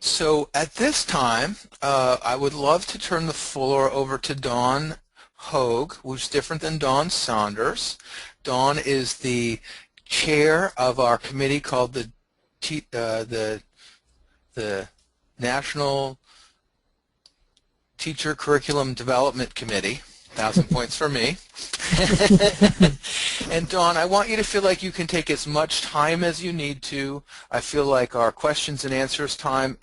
So at this time, I would love to turn the floor over to Dawn Hogue, who's different than Dawn Saunders. Dawn is the chair of our committee called the National Teacher Curriculum Development Committee. 1,000 points for me. And Dawn, I want you to feel like you can take as much time as you need to. I feel like our questions and answers time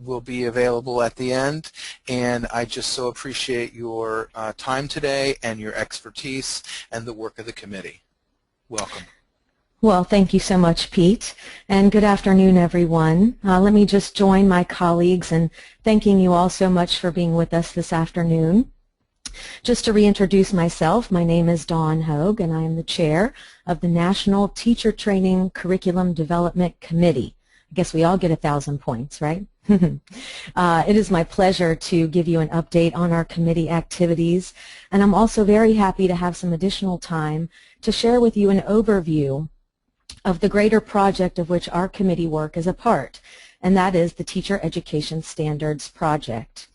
will be available at the end, and I just so appreciate your time today and your expertise and the work of the committee. Welcome. Well, thank you so much, Pete, and good afternoon, everyone. Let me just join my colleagues in thanking you all so much for being with us this afternoon. Just to reintroduce myself, my name is Dawn Hogue, and I am the chair of the National Teacher Training Curriculum Development Committee. I guess we all get 1,000 points, right? It is my pleasure to give you an update on our committee activities, and I'm also very happy to have some additional time to share with you an overview of the greater project of which our committee work is a part, and that is the Teacher Education Standards Project.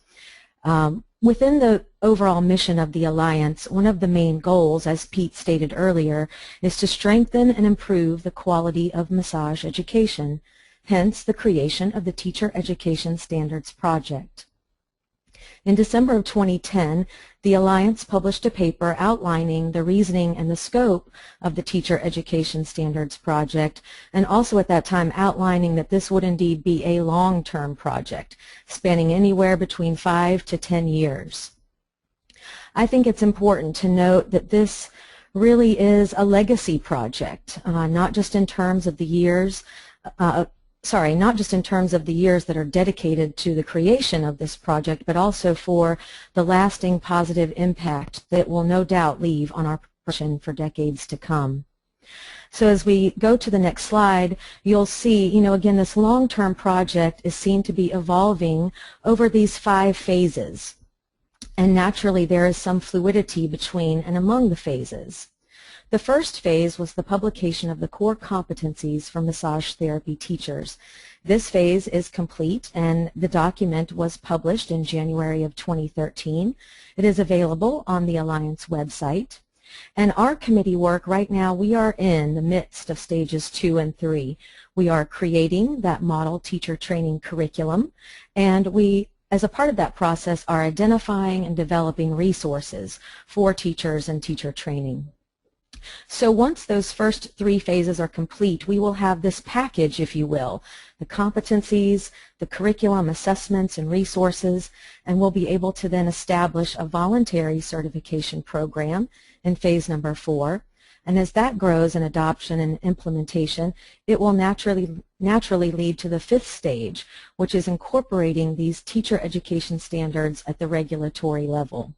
Within the overall mission of the Alliance, one of the main goals, as Pete stated earlier, is to strengthen and improve the quality of massage education, hence the creation of the Teacher Education Standards Project. In December of 2010, the Alliance published a paper outlining the reasoning and the scope of the Teacher Education Standards Project, and also at that time outlining that this would indeed be a long-term project, spanning anywhere between 5 to 10 years. I think it's important to note that this really is a legacy project, not just in terms of the years not just in terms of the years that are dedicated to the creation of this project, but also for the lasting positive impact that it will no doubt leave on our profession for decades to come. So as we go to the next slide, you'll see, again, this long-term project is seen to be evolving over these 5 phases. And naturally, there is some fluidity between and among the phases. The first phase was the publication of the core competencies for massage therapy teachers. This phase is complete, and the document was published in January of 2013. It is available on the Alliance website. And our committee work right now, we are in the midst of stages 2 and 3. We are creating that model teacher training curriculum, and we, as a part of that process, are identifying and developing resources for teachers and teacher training. So once those first 3 phases are complete, we will have this package, if you will, the competencies, the curriculum, assessments, and resources, and we'll be able to then establish a voluntary certification program in phase number 4. And as that grows in adoption and implementation, it will naturally lead to the 5th stage, which is incorporating these teacher education standards at the regulatory level.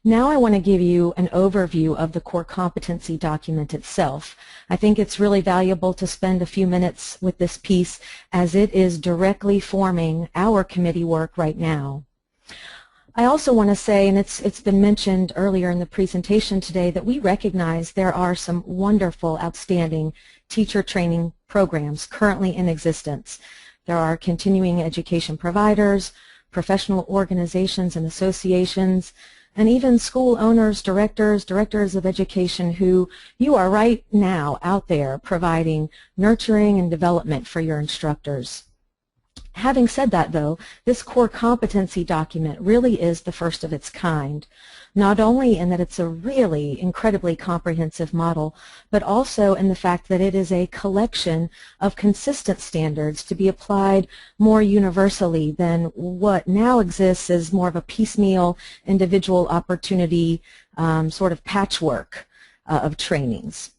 Now I want to give you an overview of the core competency document itself. I think it's really valuable to spend a few minutes with this piece as it is directly forming our committee work right now. I also want to say, and it's been mentioned earlier in the presentation today, that we recognize there are some wonderful, outstanding teacher training programs currently in existence. There are continuing education providers, professional organizations and associations, and even school owners, directors of education who you are right now out there providing nurturing and development for your instructors. Having said that, though, this core competency document really is the first of its kind, not only in that it's a really incredibly comprehensive model, but also in the fact that it is a collection of consistent standards to be applied more universally than what now exists as more of a piecemeal individual opportunity sort of patchwork of trainings.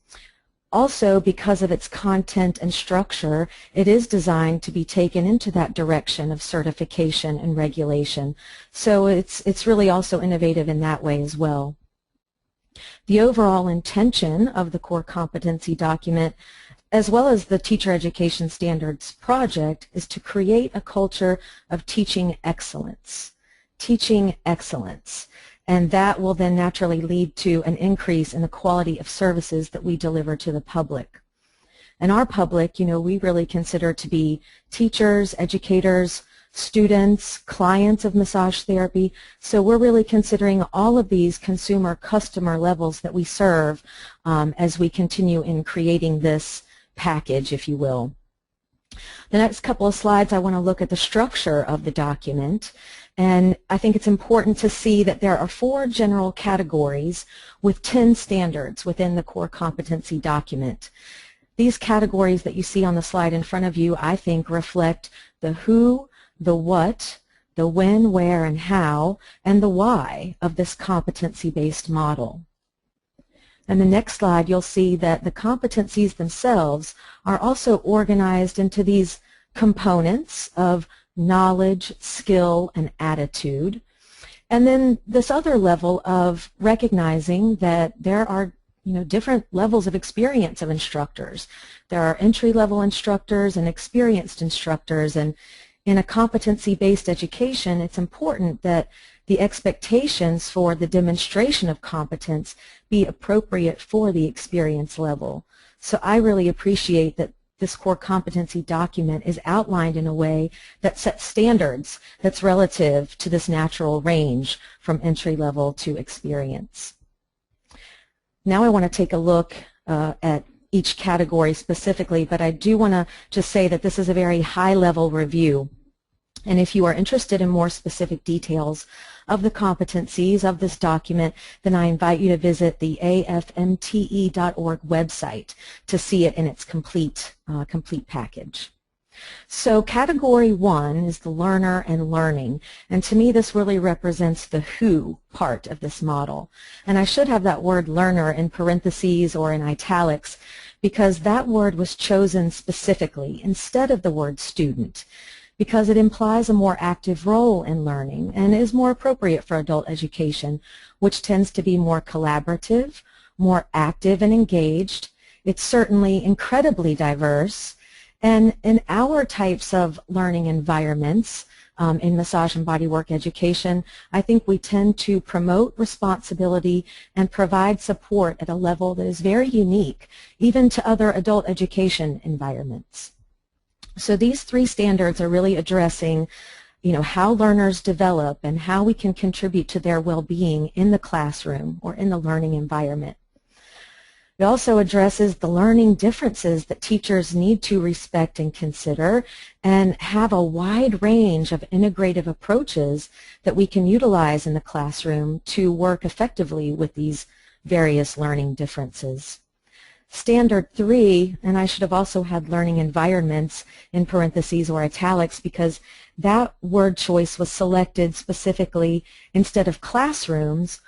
Also, because of its content and structure, it is designed to be taken into that direction of certification and regulation. So it's really also innovative in that way as well. The overall intention of the core competency document, as well as the Teacher Education Standards Project, is to create a culture of teaching excellence. Teaching excellence. And that will then naturally lead to an increase in the quality of services that we deliver to the public. And our public, we really consider to be teachers, educators, students, clients of massage therapy. So we're really considering all of these consumer customer levels that we serve as we continue in creating this package, if you will. The next couple of slides, I want to look at the structure of the document. And I think it's important to see that there are 4 general categories with 10 standards within the core competency document. These categories that you see on the slide in front of you, I think, reflect the who, the what, the when, where, and how, and the why of this competency-based model. And the next slide, you'll see that the competencies themselves are also organized into these components of knowledge, skill, and attitude. And then this other level of recognizing that there are different levels of experience of instructors. There are entry-level instructors and experienced instructors, and in a competency-based education, it's important that the expectations for the demonstration of competence be appropriate for the experience level. So I really appreciate that this core competency document is outlined in a way that sets standards that's relative to this natural range from entry level to experience. Now I want to take a look at each category specifically, but I do want to just say that this is a very high-level review. And if you are interested in more specific details of the competencies of this document, then I invite you to visit the afmte.org website to see it in its complete package. So category 1 is the learner and learning, and to me this really represents the who part of this model. And I should have that word learner in parentheses or in italics because that word was chosen specifically instead of the word student, because it implies a more active role in learning and is more appropriate for adult education, which tends to be more collaborative, more active and engaged. It's certainly incredibly diverse, and in our types of learning environments, in massage and bodywork education, I think we tend to promote responsibility and provide support at a level that is very unique, even to other adult education environments. So these 3 standards are really addressing, how learners develop and how we can contribute to their well-being in the classroom or in the learning environment. It also addresses the learning differences that teachers need to respect and consider and have a wide range of integrative approaches that we can utilize in the classroom to work effectively with these various learning differences. Standard 3, and I should have also had learning environments in parentheses or italics because that word choice was selected specifically instead of classrooms,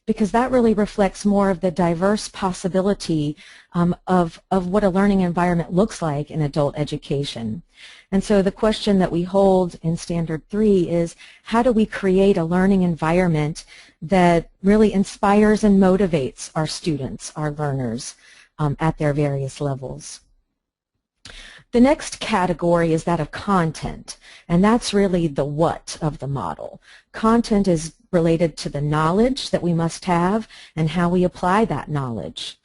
because that really reflects more of the diverse possibility of what a learning environment looks like in adult education. And so the question that we hold in Standard 3 is, how do we create a learning environment that really inspires and motivates our students, our learners, at their various levels? The next category is that of content, and that's really the what of the model. Content is related to the knowledge that we must have and how we apply that knowledge.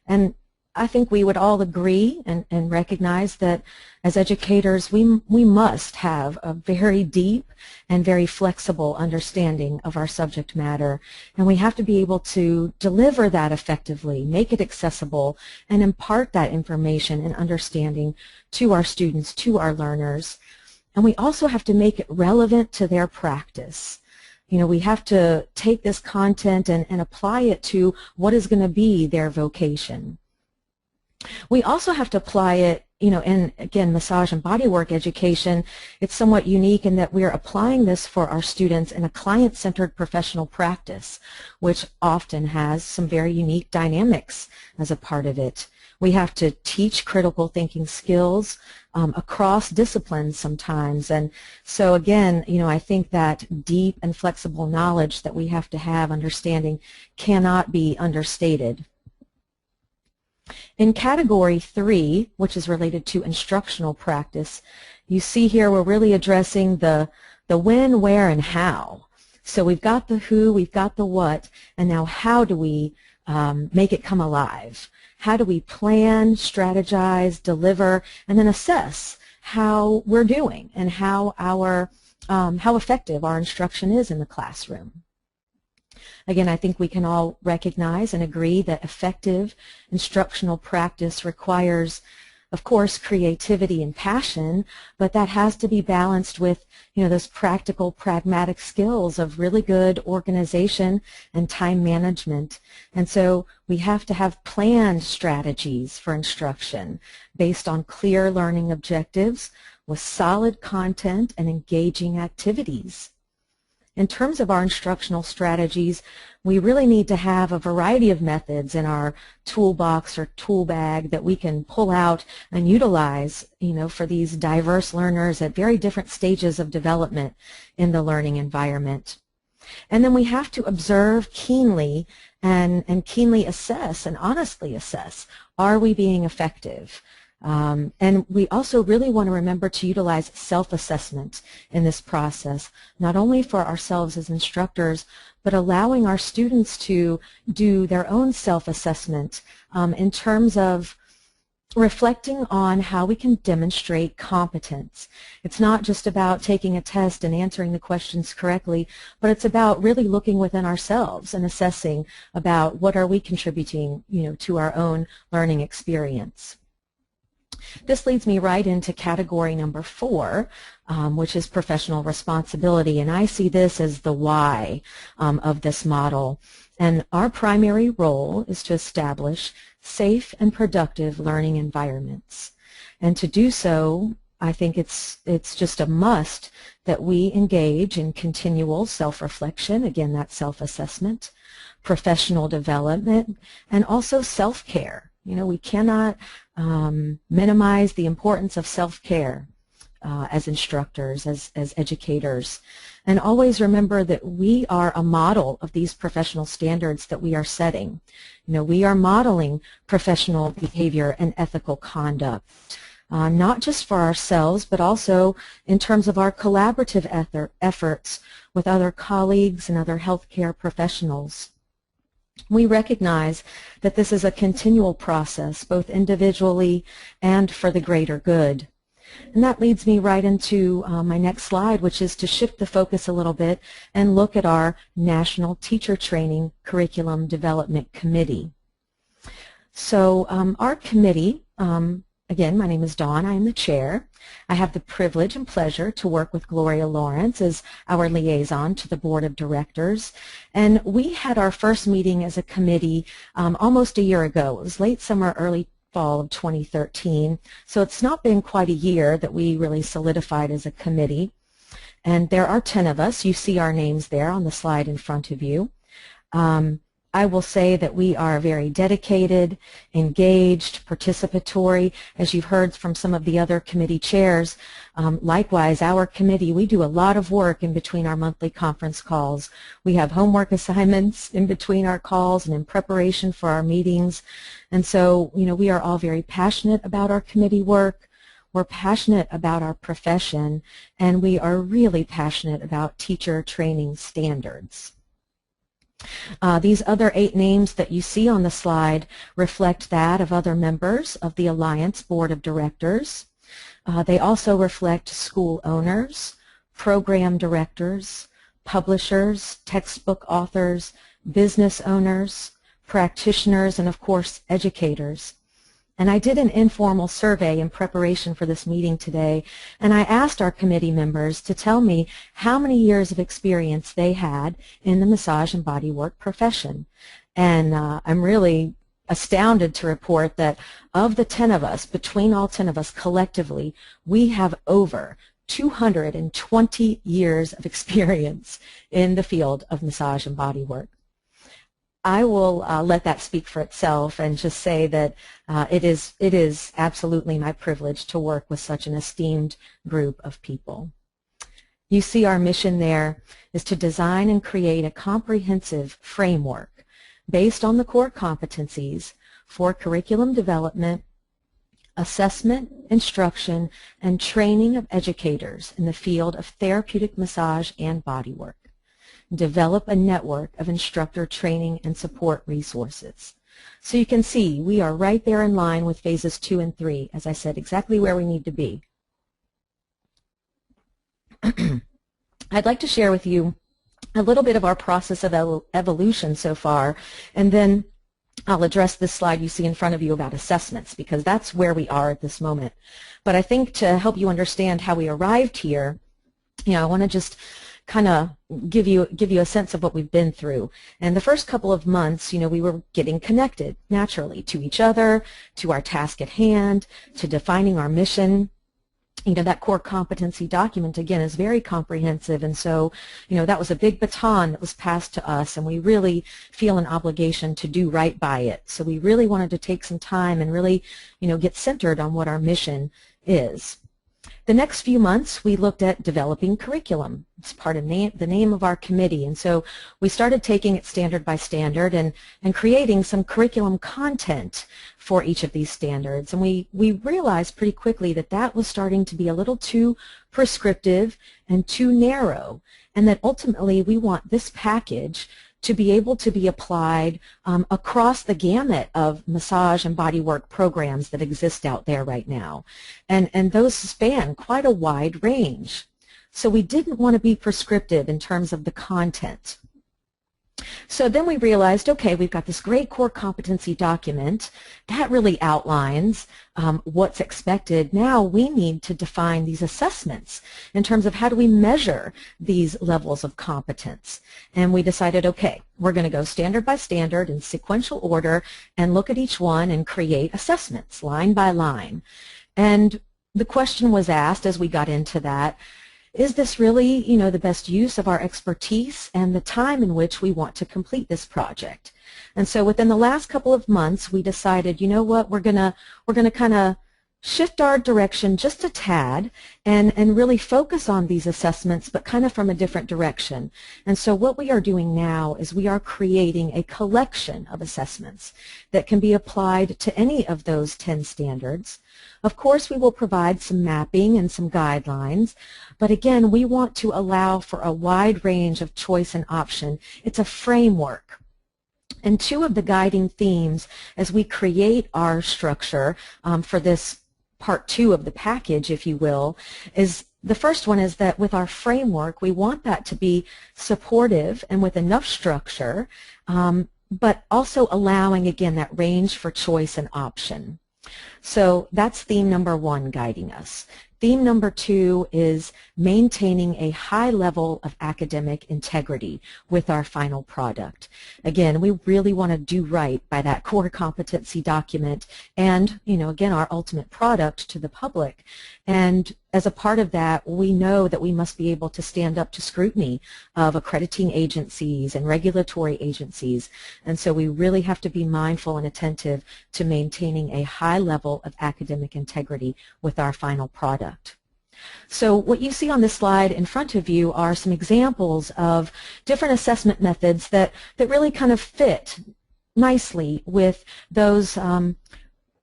And I think we would all agree and recognize that as educators we must have a very deep and very flexible understanding of our subject matter, and we have to be able to deliver that effectively, make it accessible, and impart that information and understanding to our students, to our learners. And we also have to make it relevant to their practice. We have to take this content and apply it to what is going to be their vocation. We also have to apply it, in, again, massage and bodywork education. It's somewhat unique in that we are applying this for our students in a client-centered professional practice, which often has some very unique dynamics as a part of it. We have to teach critical thinking skills across disciplines sometimes, and so again, I think that deep and flexible knowledge that we have to have, understanding, cannot be understated. In category 3, which is related to instructional practice, you see here we're really addressing the when, where, and how. So we've got the who, we've got the what, and now how do we make it come alive? how do we plan, strategize, deliver, and then assess how we're doing and how effective our instruction is in the classroom. Again, I think we can all recognize and agree that effective instructional practice requires, of course, creativity and passion, but that has to be balanced with, those practical, pragmatic skills of really good organization and time management. And so we have to have planned strategies for instruction based on clear learning objectives with solid content and engaging activities. In terms of our instructional strategies, we really need to have a variety of methods in our toolbox or tool bag that we can pull out and utilize, for these diverse learners at very different stages of development in the learning environment. And then we have to observe keenly and keenly assess and honestly assess, are we being effective? And we also really want to remember to utilize self-assessment in this process, not only for ourselves as instructors, but allowing our students to do their own self-assessment in terms of reflecting on how we can demonstrate competence. It's not just about taking a test and answering the questions correctly, but it's about really looking within ourselves and assessing about what are we contributing, to our own learning experience. This leads me right into category number 4, which is professional responsibility, and I see this as the why of this model. And our primary role is to establish safe and productive learning environments. And to do so, I think it's just a must that we engage in continual self-reflection, again, that self-assessment, professional development, and also self-care. We cannot minimize the importance of self-care as instructors, as educators. And always remember that we are a model of these professional standards that we are setting. We are modeling professional behavior and ethical conduct, not just for ourselves, but also in terms of our collaborative efforts with other colleagues and other healthcare professionals. We recognize that this is a continual process, both individually and for the greater good. And that leads me right into my next slide, which is to shift the focus a little bit and look at our National Teacher Training Curriculum Development Committee. So our committee, again, my name is Dawn. I am the chair. I have the privilege and pleasure to work with Gloria Lawrence as our liaison to the Board of Directors. And we had our first meeting as a committee almost a year ago. It was late summer, early fall of 2013. So it's not been quite a year that we really solidified as a committee. And there are 10 of us. You see our names there on the slide in front of you. I will say that we are very dedicated, engaged, participatory, as you've heard from some of the other committee chairs. Likewise, our committee, we do a lot of work in between our monthly conference calls. We have homework assignments in between our calls and in preparation for our meetings. And so, we are all very passionate about our committee work. We're passionate about our profession, and we are really passionate about teacher training standards. These other 8 names that you see on the slide reflect that of other members of the Alliance Board of Directors. They also reflect school owners, program directors, publishers, textbook authors, business owners, practitioners, and of course educators. And I did an informal survey in preparation for this meeting today, and I asked our committee members to tell me how many years of experience they had in the massage and bodywork profession. And I'm really astounded to report that of the 10 of us, between all 10 of us collectively, we have over 220 years of experience in the field of massage and bodywork. I will let that speak for itself and just say that it is absolutely my privilege to work with such an esteemed group of people. You see our mission there is to design and create a comprehensive framework based on the core competencies for curriculum development, assessment, instruction, and training of educators in the field of therapeutic massage and bodywork. Develop a network of instructor training and support resources. So you can see we are right there in line with phases 2 and 3, as I said, exactly where we need to be. I'd like to share with you a little bit of our process of evolution so far, and then I'll address this slide you see in front of you about assessments, because that's where we are at this moment. But I think to help you understand how we arrived here, I want to just kind of give you a sense of what we've been through. And the first couple of months, we were getting connected naturally to each other, to our task at hand, to defining our mission. That core competency document, again, is very comprehensive, and so, that was a big baton that was passed to us, and we really feel an obligation to do right by it. So we really wanted to take some time and really, get centered on what our mission is. The next few months, we looked at developing curriculum. It's part of the name of our committee, and so we started taking it standard by standard and creating some curriculum content for each of these standards. And we realized pretty quickly that that was starting to be a little too prescriptive and too narrow, and that ultimately we want this package to be able to be applied across the gamut of massage and bodywork programs that exist out there right now. And those span quite a wide range. So we didn't want to be prescriptive in terms of the content. So then we realized, okay, we've got this great core competency document that really outlines what's expected. Now we need to define these assessments in terms of how do we measure these levels of competence. And we decided, okay, we're going to go standard by standard in sequential order and look at each one and create assessments line by line. And the question was asked as we got into that, is this really, the best use of our expertise and the time in which we want to complete this project? And so within the last couple of months, we decided, what, we're gonna kind of shift our direction just a tad and really focus on these assessments, but kind of from a different direction. And so what we are doing now is we are creating a collection of assessments that can be applied to any of those 10 standards. Of course, we will provide some mapping and some guidelines, but again, we want to allow for a wide range of choice and option. It's a framework. And two of the guiding themes as we create our structure for this part 2 of the package, if you will, is the first one is that with our framework, we want that to be supportive and with enough structure, but also allowing, again, that range for choice and option. So that's theme number 1 guiding us. Theme number 2 is maintaining a high level of academic integrity with our final product. Again, we really want to do right by that core competency document and, again, our ultimate product to the public. And as a part of that, we know that we must be able to stand up to scrutiny of accrediting agencies and regulatory agencies. And so we really have to be mindful and attentive to maintaining a high level of academic integrity with our final product. So what you see on this slide in front of you are some examples of different assessment methods that really kind of fit nicely with those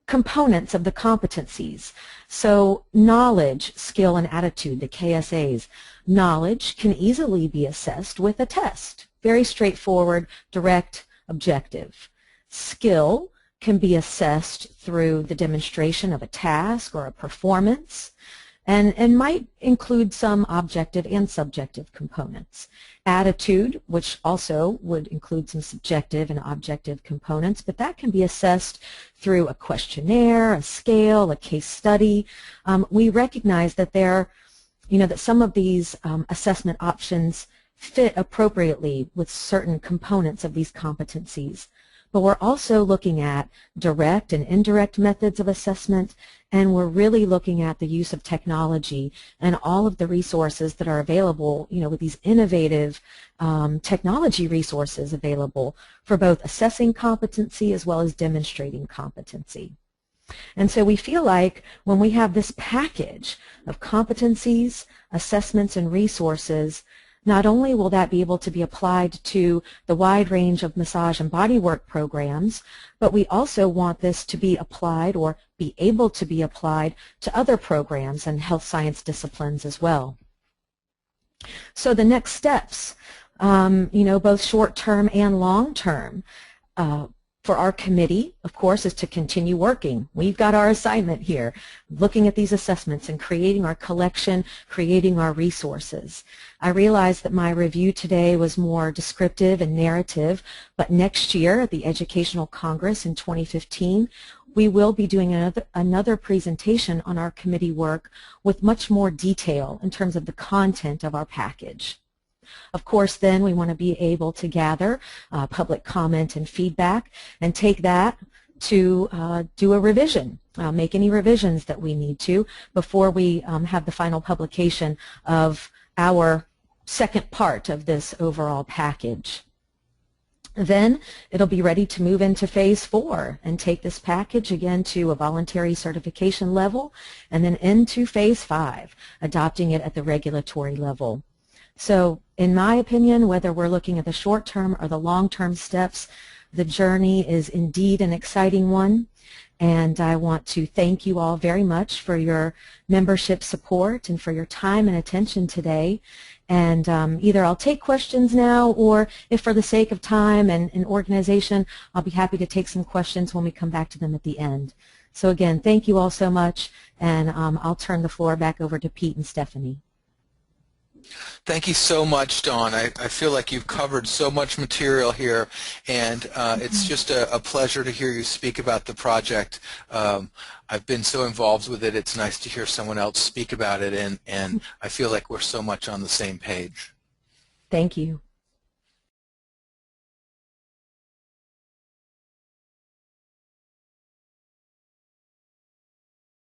components of the competencies. So knowledge, skill, and attitude, the KSAs. Knowledge can easily be assessed with a test. Very straightforward, direct, objective. Skill can be assessed through the demonstration of a task or a performance, and might include some objective and subjective components. Attitude, which also would include some subjective and objective components, but that can be assessed through a questionnaire, a scale, a case study. We recognize that that some of these assessment options fit appropriately with certain components of these competencies. But we're also looking at direct and indirect methods of assessment, and we're really looking at the use of technology and all of the resources that are available, with these innovative technology resources available for both assessing competency as well as demonstrating competency. And so we feel like when we have this package of competencies, assessments, and resources, not only will that be able to be applied to the wide range of massage and bodywork programs, but we also want this to be applied or be able to be applied to other programs and health science disciplines as well. So the next steps, both short-term and long-term, for our committee, of course, is to continue working. We've got our assignment here, looking at these assessments and creating our collection, creating our resources. I realize that my review today was more descriptive and narrative, but next year at the Educational Congress in 2015, we will be doing another presentation on our committee work with much more detail in terms of the content of our package. Of course, then we want to be able to gather public comment and feedback and take that to do a revision, make any revisions that we need to before we have the final publication of our second part of this overall package. Then it'll be ready to move into phase 4 and take this package again to a voluntary certification level and then into phase 5, adopting it at the regulatory level. So in my opinion, whether we're looking at the short-term or the long-term steps, the journey is indeed an exciting one. And I want to thank you all very much for your membership support and for your time and attention today. And either I'll take questions now, or if for the sake of time and organization, I'll be happy to take some questions when we come back to them at the end. So again, thank you all so much, and I'll turn the floor back over to Pete and Stephanie. Thank you so much, Dawn. I feel like you've covered so much material here, and it's just a pleasure to hear you speak about the project. I've been so involved with it, it's nice to hear someone else speak about it, and I feel like we're so much on the same page. Thank you.